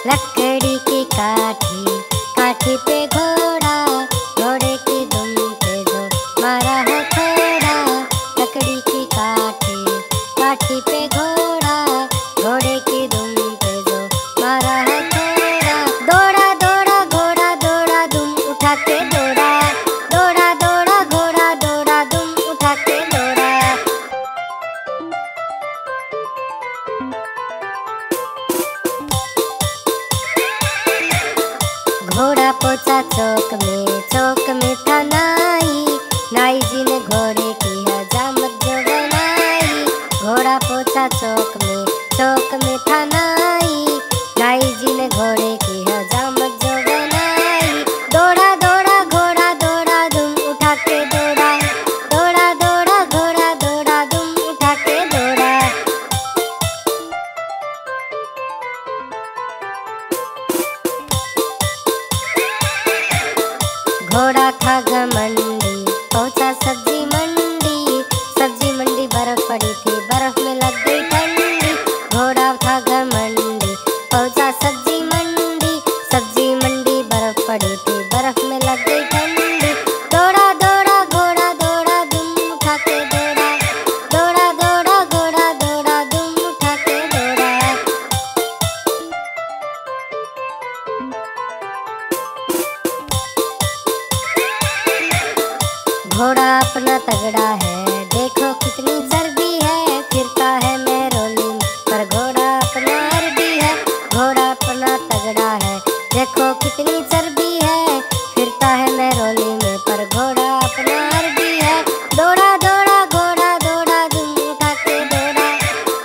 लकड़ी की काठी, काठी पे घोड़ा, घोड़े की दुम पे जो मारा हथौड़ा। लकड़ी की काठी, काठी पे घोड़ा, घोड़े की दुम पे जो मारा हथौड़ा। दौड़ा दौड़ा घोड़ा दौड़ा दुम उठा के दौड़ा, दौड़ा दौड़ा घोड़ा दौड़ा दुम उठा के दौड़ा। घोड़ा पहुंचा चौक में था नाई, नाई जी ने घोड़े की हजामत जो बनाई। घोड़ा पहुंचा चौक में था नाई, नाई जी ने घोड़े की हजामत जो बनाई। दौड़ा दौड़ा घोड़ा दौड़ा दुम उठा के दौड़ा, दौड़ा दौड़ा घोड़ा दौड़ा दुम उठा के दौड़ा। घोड़ा था घमंडी, पहुंचा सब्जी मंडी, सब्जी मंडी बर्फ पड़ी थी, बर्फ में लग गई ठंडी। घोड़ा था घमंडी, पहुंचा सब्जी मंडी, सब्जी मंडी बर्फ पड़ी थी, बर्फ में लग गई ठंडी। दौड़ा दौड़ा घोड़ा दौड़ा दुम उठा के दौड़ा, दौड़ा दौड़ा घोड़ा दौड़ा दुम उठा के दौड़ा। घोड़ा अपना तगड़ा है, देखो कितनी चर्बी है, फिरता है मैरोली में, पर घोड़ा अपना अरबी है। घोड़ा अपना तगड़ा है, देखो कितनी चर्बी है, फिरता है मैरोली में, पर घोड़ा अपना अरबी है। दौड़ा दौड़ा घोड़ा दौड़ा दुम उठा के दौड़ा,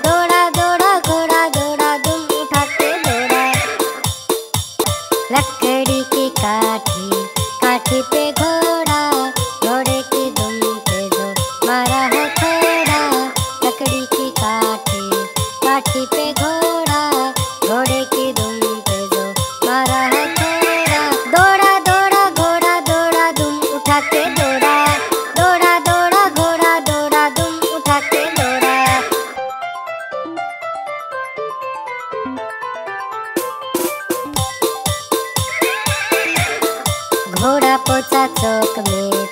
दौड़ा दौड़ा घोड़ा दौड़ा दुम उठा के दौड़ा। लकड़ी की काठी, काठी पे घोड़ा, घोड़े की दुम पे जो मारा हथौड़ा। लकड़ी की काठी, काठी पे घोड़ा, घोड़े की दुम पे जो मारा हथौड़ा। दौड़ा दौड़ा घोड़ा दौड़ा दुम उठा के दौड़ा, दौड़ा दौड़ा घोड़ा दौड़ा दुम उठा के दौड़ा। घोड़ा पहुंचा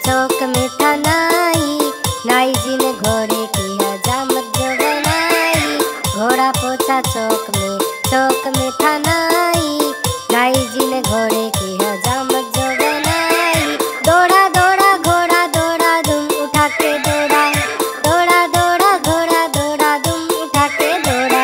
चौक में था नाई, नाई जी ने घोड़े की हजामत जो बनाई। घोड़ा पहुंचा चौक में था नाई, नाई जी ने घोड़े की हजामत जो बनाई। दौड़ा दौड़ा घोड़ा दौड़ा दुम उठा के दौड़ा, दौड़ा दौड़ा घोड़ा दौड़ा दुम उठा के दौड़ा।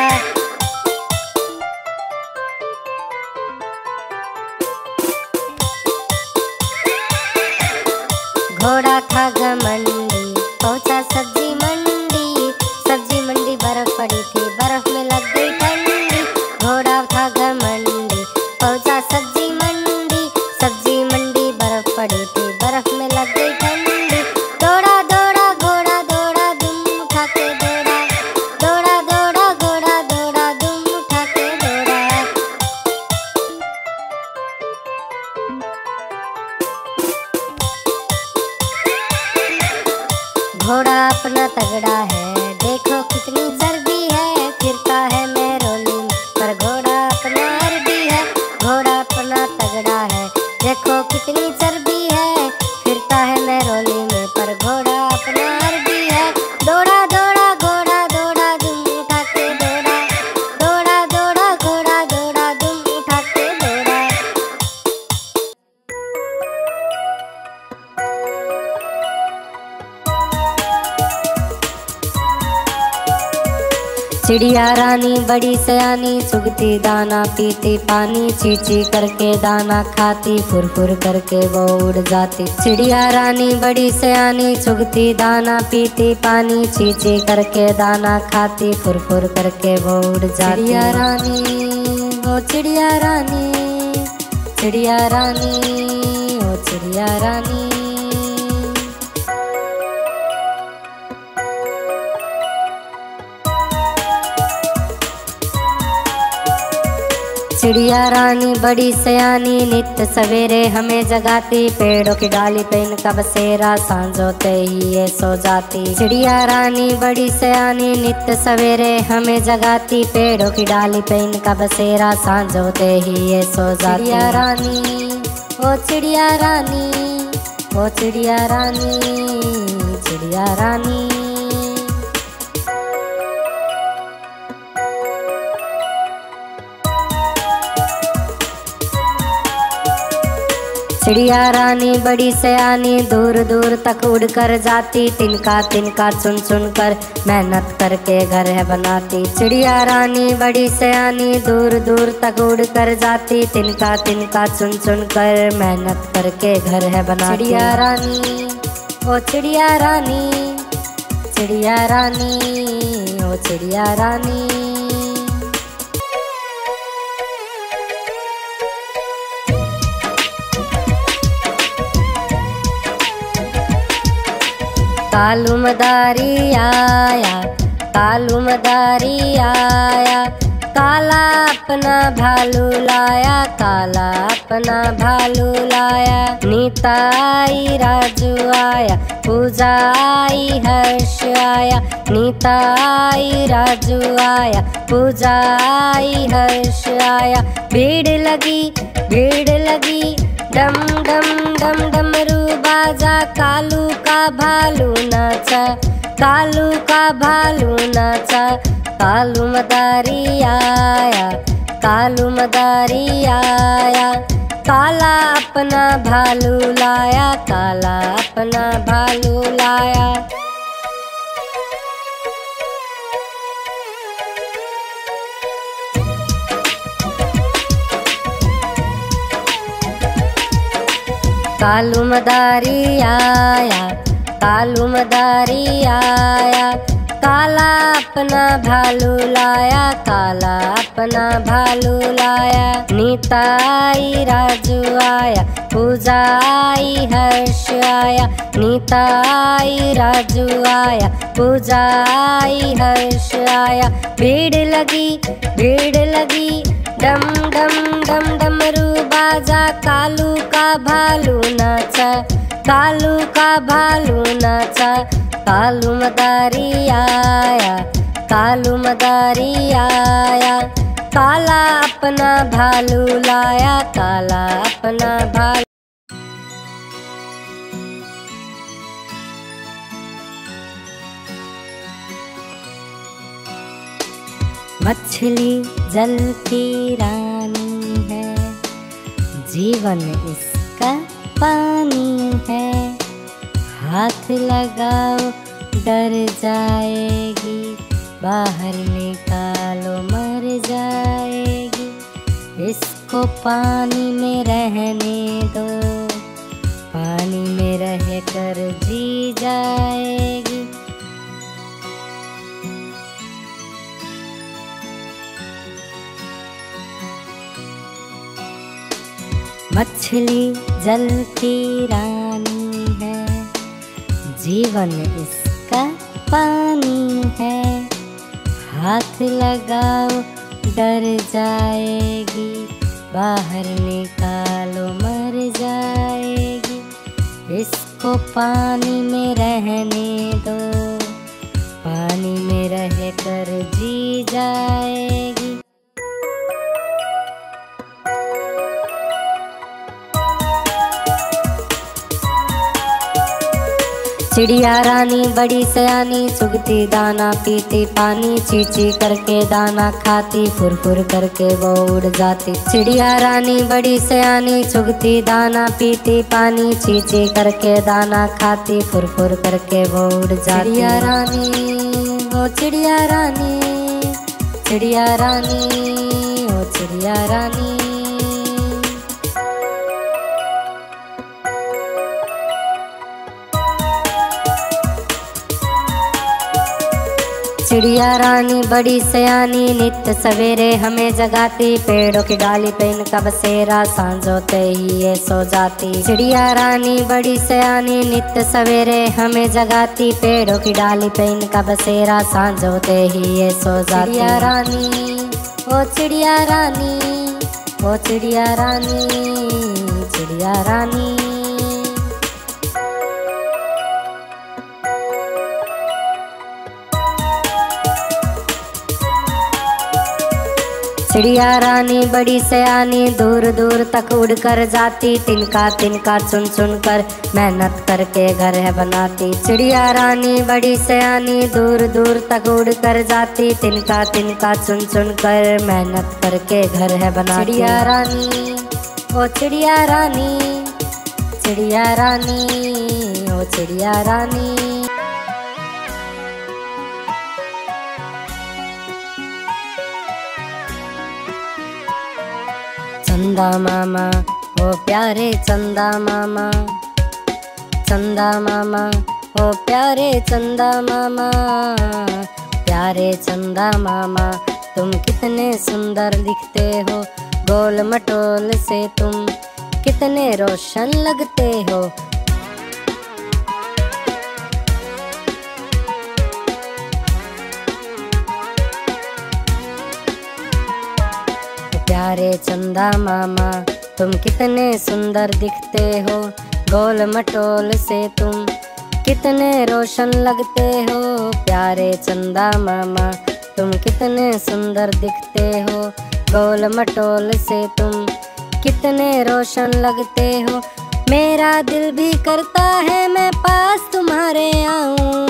घोड़ा था घमंडी, पहुंचा सब्जी मंडी, सब्जी मंडी बर्फ पड़ी थी, बर्फ में लग गई ठंडी। घोड़ा था घमंडी, पहुंचा सब्जी मंडी, सब्जी मंडी बर्फ पड़ी थी, बर्फ में लग गई ठंडी। दौड़ा दौड़ा घोड़ा दौड़ा दुम उठा के दौड़ा, दौड़ा दौड़ा घोड़ा दौड़ा दुम उठा के दौड़ा। घोड़ा अपना तगड़ा है, देखो कितनी चर्बी है, फिरता है मैरोली में, पर घोड़ा अपना अरबी है। घोड़ा अपना तगड़ा है, देखो कितनी चर्बी है, फिरता है मैरोली में, पर घोड़ा अपना अरबी है। दौड़ा दौड़ा घोड़ा दौड़ा दुम उठा के दौड़ा, दौड़ा दौड़ा घोड़ा दौड़ा दुम उठा के दौड़ा। चिड़िया रानी बड़ी सयानी, चुगती दाना पीती पानी, ची ची करके दाना खाती, फुर फुर करके वो उड़ जाती। चिड़िया रानी बड़ी सयानी, चुगती दाना पीती पानी, ची ची करके दाना खाती, फुर फुर करके वो उड़ जाती। चिड़िया रानी ओ चिड़िया रानी, चिड़िया रानी ओ चिड़िया रानी। चिड़िया रानी बड़ी सयानी, नित्य सवेरे हमें जगाती, पेड़ों की डाली पे इनका बसेरा, सांझ होते ही ये सो जाती। चिड़िया रानी बड़ी सयानी, नित्य सवेरे हमें जगाती, पेड़ों की डाली पे इनका बसेरा, सांझ होते ही ये सो जाती। चिड़िया रानी ओ चिड़िया रानी, ओ चिड़िया रानी, चिड़िया रानी। चिड़िया रानी बड़ी सयानी, दूर दूर तक उड़ कर जाती, तिनका तिनका चुन चुन कर मेहनत करके घर है बनाती। चिड़िया रानी बड़ी सयानी, दूर दूर तक उड़ कर जाती, तिनका तिनका चुन चुन कर मेहनत करके घर है बनाती। चिड़िया रानी ओ चिड़िया रानी, चिड़िया रानी, ओ चिड़िया रानी। कालू मदारी आया, कालू मदारी आया, काला अपना भालू लाया, काला अपना भालू लाया। नीता आई राजू आया, पूजा आई हर्ष आया, नीता आई राजू आया, पूजा आई हर्ष आया। भीड़ लगी डम डम डम डमरू बाजा, कालू का भालू नाचा, कालू का भालू नाचा। कालू मदारी आया, कालू मदारी आया, काला अपना भालू लाया, काला अपना भालू लाया। कालू मदारी आया, कालू मदारी आया, काला अपना भालू लाया, काला अपना भालू लाया। नीता आई राजू आया, पूजा आई हर्ष आया, नीता आई राजू आया, पूजा आई हर्ष आया। भीड़ लगी डम डम डम डमरू बाजा, कालू का भालू नाचा, कालू का भालू नाचा। कालू मदारी आया, कालू मदारी आया, काला अपना भालू लाया, काला अपना भालू। मछली जल की रानी है, जीवन इसका पानी है, हाथ लगाओ डर जाएगी, बाहर निकालो मर जाएगी। इसको पानी में रहने दो, पानी में रह कर जी जाएगी। मछली जल की रानी है, जीवन इसका पानी है, हाथ लगाओ डर जाएगी, बाहर निकालो मर जाएगी। इसको पानी में रहने दो, पानी में रह कर जी जाएगी। चिड़िया रानी बड़ी सयानी, चुगती दाना पीती पानी, ची ची करके दाना खाती, फुर फुर करके वो उड़ जाती। चिड़िया रानी बड़ी सयानी, चुगती दाना पीती पानी, ची ची करके दाना खाती, फुर फुर करके वो उड़ जाती। चिड़िया रानी ओ चिड़िया रानी, चिड़िया रानी ओ चिड़िया रानी। चिड़िया रानी बड़ी सयानी, नित्य सवेरे हमें जगाती, पेड़ों की डाली पे इनका बसेरा, सांझ होते ही ये सो जाती। चिड़िया रानी बड़ी सयानी, नित्य सवेरे हमें जगाती, पेड़ों की डाली पे इनका बसेरा, सांझ होते ही ये सो जाती। चिड़िया रानी ओ चिड़िया रानी, ओ चिड़िया रानी, चिड़िया रानी। चिड़िया रानी बड़ी सयानी, दूर दूर तक उड़कर जाती, तिनका तिनका चुन चुन कर मेहनत करके घर है बनाती। चिड़िया रानी बड़ी सयानी, दूर दूर तक उड़कर जाती, तिनका तिनका चुन चुन कर मेहनत करके घर है बनाती। चिड़िया रानी, ओ चिड़िया रानी, चिड़िया रानी, ओ चिड़िया रानी। चंदा मामा, ओ प्यारे चंदा मामा, चंदा मामा, ओ प्यारे चंदा मामा, प्यारे चंदा मामा, तुम कितने सुंदर दिखते हो, गोल मटोल से तुम कितने रोशन लगते हो। प्यारे चंदा मामा, तुम कितने सुंदर दिखते हो, गोल मटोल से तुम कितने रोशन लगते हो। प्यारे चंदा मामा, तुम कितने सुंदर दिखते हो, गोल मटोल से तुम कितने रोशन लगते हो। मेरा दिल भी करता है मैं पास तुम्हारे आऊं,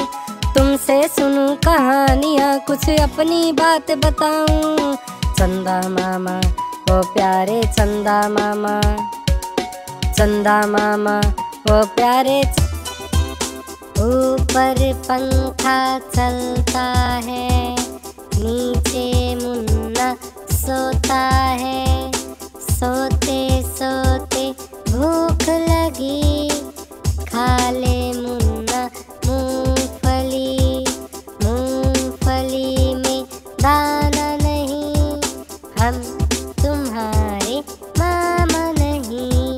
तुमसे सुनूं कहानियाँ, कुछ अपनी बात बताऊं। चंदा मामा, ओ प्यारे चंदा मामा, चंदा मामा, ओ प्यारे। ऊपर पंखा चलता है, नीचे मुन्ना सोता है, सोते सोते भूख लगी, खा ले मुन्ना मूंगफली, मूंगफली में दाना नहीं, हम तुम्हारे मामा नहीं।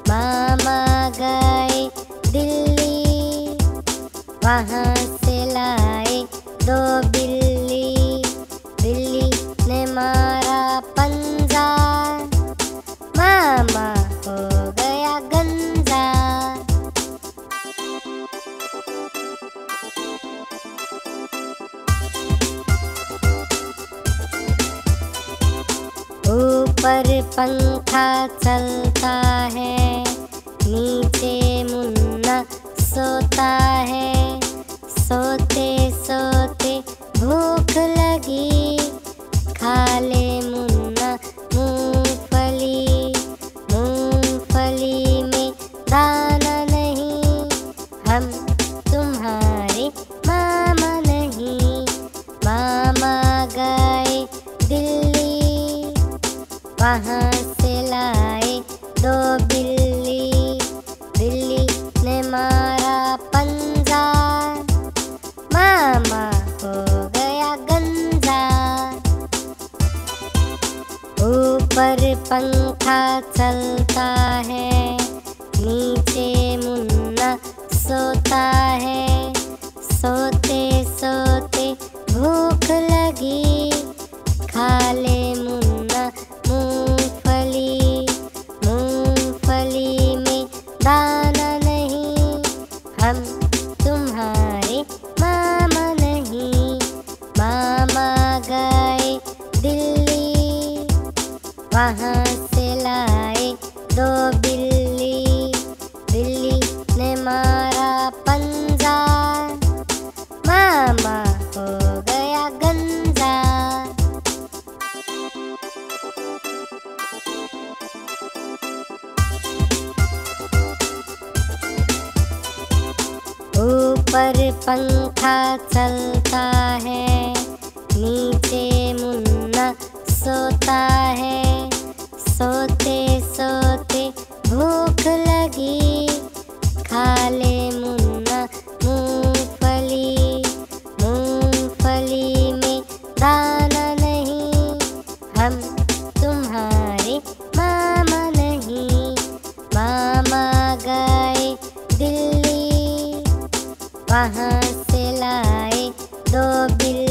मामा गए दिल्ली, वहाँ से लाए 2 बिल्ली, बिल्ली ने मारा पंजा, मामा हो गया गंजा। ऊपर पंखा चलता है, नीचे मुन्ना सोता है, सोते सोते भूख लगी, खा ले मुन्ना मूंगफली, मूंगफली में दाना नहीं, हम तुम्हारे मामा नहीं। मामा गए दिल्ली, वहाँ से लाए 2 बिल्ली, बिल्ली ने मारा पंजा, मामा हो गया गंजा। ऊपर पंखा चलता है, नीचे मुन्ना सोता है, सोते सोते भूख लगी, खा ले मुन्ना मूंगफली, मूंगफली में दाना नहीं, हम तुम्हारे मामा नहीं। मामा गए दिल्ली, वहाँ से लाए 2 बिल्ली, बिल्ली ने मारा पंजा, मामा हो गया गंजा। ऊपर पंखा चलता है, नीचे मुन्ना सोता है, सोते सोते भूख लगी, खा ले मुन्ना मूंगफली, मूंगफली में दाना नहीं, हम तुम्हारे मामा नहीं। मामा गए दिल्ली, वहाँ से लाए 2 बिल्ली,